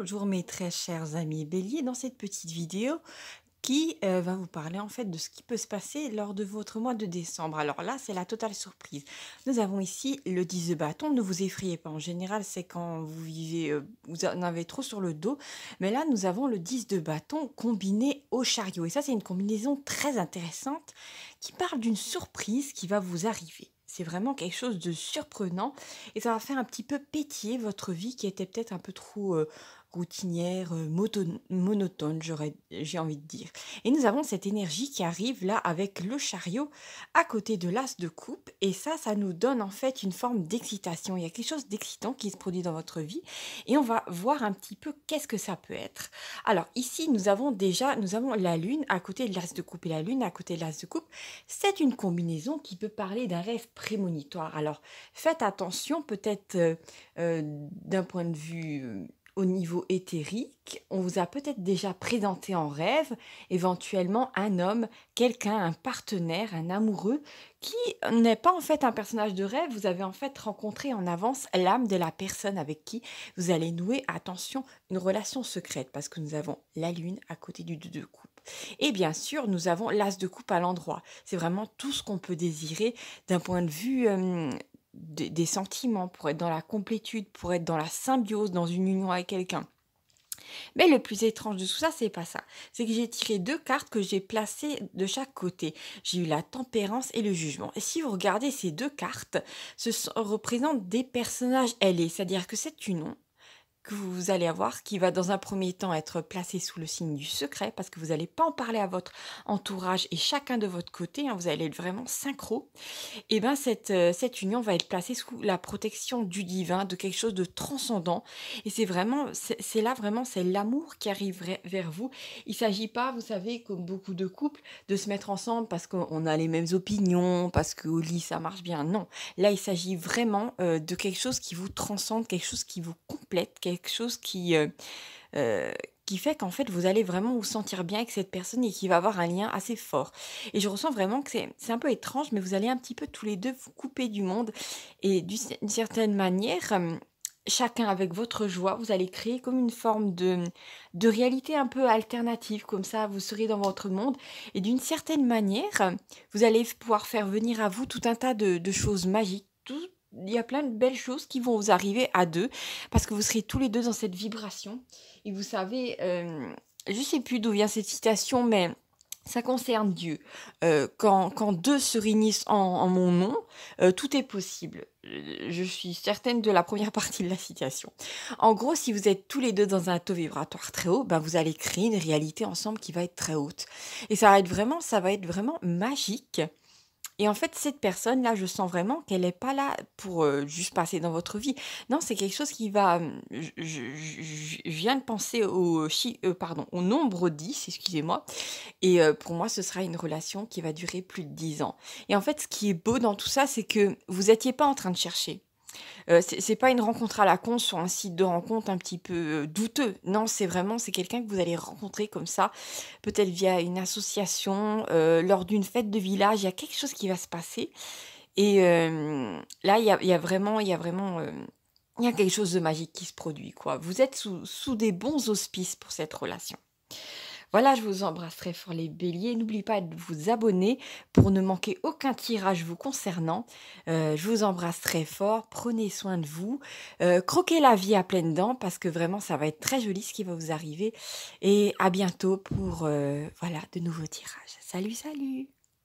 Bonjour mes très chers amis béliers, dans cette petite vidéo qui va vous parler en fait de ce qui peut se passer lors de votre mois de décembre. Alors là, c'est la totale surprise. Nous avons ici le 10 de bâton. Ne vous effrayez pas. En général, c'est quand vous vivez, vous en avez trop sur le dos. Mais là, nous avons le 10 de bâton combiné au chariot. Et ça, c'est une combinaison très intéressante qui parle d'une surprise qui va vous arriver. C'est vraiment quelque chose de surprenant et ça va faire un petit peu pétiller votre vie qui était peut-être un peu trop routinière, monotone, j'ai envie de dire. Et nous avons cette énergie qui arrive là avec le chariot à côté de l'as de coupe et ça nous donne en fait une forme d'excitation. Il y a quelque chose d'excitant qui se produit dans votre vie et on va voir un petit peu qu'est-ce que ça peut être. Alors ici, nous avons la lune à côté de l'as de coupe et la lune à côté de l'as de coupe. C'est une combinaison qui peut parler d'un rêve prémonitoire. Alors faites attention, peut-être d'un point de vue au niveau éthérique, on vous a peut-être déjà présenté en rêve éventuellement un homme, quelqu'un, un partenaire, un amoureux qui n'est pas en fait un personnage de rêve. Vous avez en fait rencontré en avance l'âme de la personne avec qui vous allez nouer, attention, une relation secrète parce que nous avons la lune à côté du 2 de coupe. Et bien sûr, nous avons l'as de coupe à l'endroit. C'est vraiment tout ce qu'on peut désirer d'un point de vue des sentiments, pour être dans la complétude, pour être dans la symbiose, dans une union avec quelqu'un. Mais le plus étrange de tout ça, c'est pas ça. C'est que j'ai tiré deux cartes que j'ai placées de chaque côté. J'ai eu la tempérance et le jugement. Et si vous regardez ces deux cartes, représentent des personnages ailés. C'est-à-dire que c'est une union que vous allez avoir, qui va dans un premier temps être placé sous le signe du secret, parce que vous n'allez pas en parler à votre entourage et chacun de votre côté, hein, vous allez être vraiment synchro. Et bien cette union va être placée sous la protection du divin, de quelque chose de transcendant. Et c'est là vraiment, c'est l'amour qui arrive vers vous. Il ne s'agit pas, vous savez, comme beaucoup de couples, de se mettre ensemble parce qu'on a les mêmes opinions, parce qu'au lit ça marche bien. Non, là il s'agit vraiment de quelque chose qui vous transcende, quelque chose qui vous complète, quelque chose euh, qui fait qu'en fait vous allez vraiment vous sentir bien avec cette personne et qui va avoir un lien assez fort. Et je ressens vraiment que c'est un peu étrange, mais vous allez un petit peu tous les deux vous couper du monde et d'une certaine manière, chacun avec votre joie, vous allez créer comme une forme de réalité un peu alternative, comme ça vous serez dans votre monde et d'une certaine manière, vous allez pouvoir faire venir à vous tout un tas de choses magiques. Il y a plein de belles choses qui vont vous arriver à deux parce que vous serez tous les deux dans cette vibration. Et vous savez, je ne sais plus d'où vient cette citation, mais ça concerne Dieu. Quand deux se réunissent en mon nom, tout est possible. Je suis certaine de la première partie de la citation. En gros, si vous êtes tous les deux dans un taux vibratoire très haut, ben vous allez créer une réalité ensemble qui va être très haute. Et ça va être vraiment magique. Et en fait, cette personne-là, je sens vraiment qu'elle n'est pas là pour juste passer dans votre vie. Non, c'est quelque chose qui va... je viens de penser au nombre 10, excusez-moi. Et pour moi, ce sera une relation qui va durer plus de 10 ans. Et en fait, ce qui est beau dans tout ça, c'est que vous n'étiez pas en train de chercher. C'est pas une rencontre à la con sur un site de rencontre un petit peu douteux. Non, c'est quelqu'un que vous allez rencontrer comme ça, peut-être via une association, lors d'une fête de village. Il y a quelque chose qui va se passer. Et là, il y a vraiment, il y a quelque chose de magique qui se produit, quoi. Vous êtes sous des bons auspices pour cette relation. Voilà, je vous embrasse très fort les béliers. N'oubliez pas de vous abonner pour ne manquer aucun tirage vous concernant. Je vous embrasse très fort. Prenez soin de vous. Croquez la vie à pleines dents parce que vraiment, ça va être très joli ce qui va vous arriver. Et à bientôt pour voilà, de nouveaux tirages. Salut, salut!